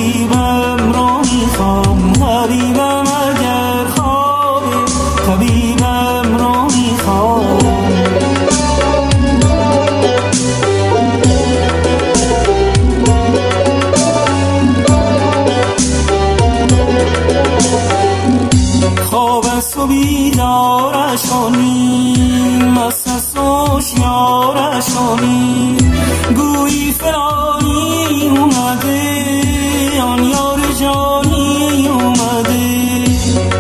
طبیبم رو میخوام، طبیبم اگر خوابه، طبیبم رو میخوام. خواب است و بیدارش کنیم، مست است و هوشیارش کنیم، گویی فلانی اومده، آن یار جانی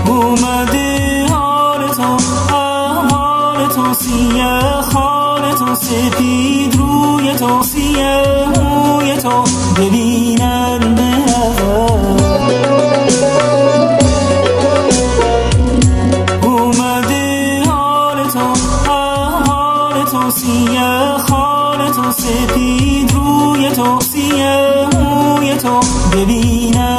اومده حال تو، احوال تو، سیه خال تو، سپید روی تو، سیه موی تو ببینن برود. سیه خال تو، سپید روی تو، سیه موی تو ببینم.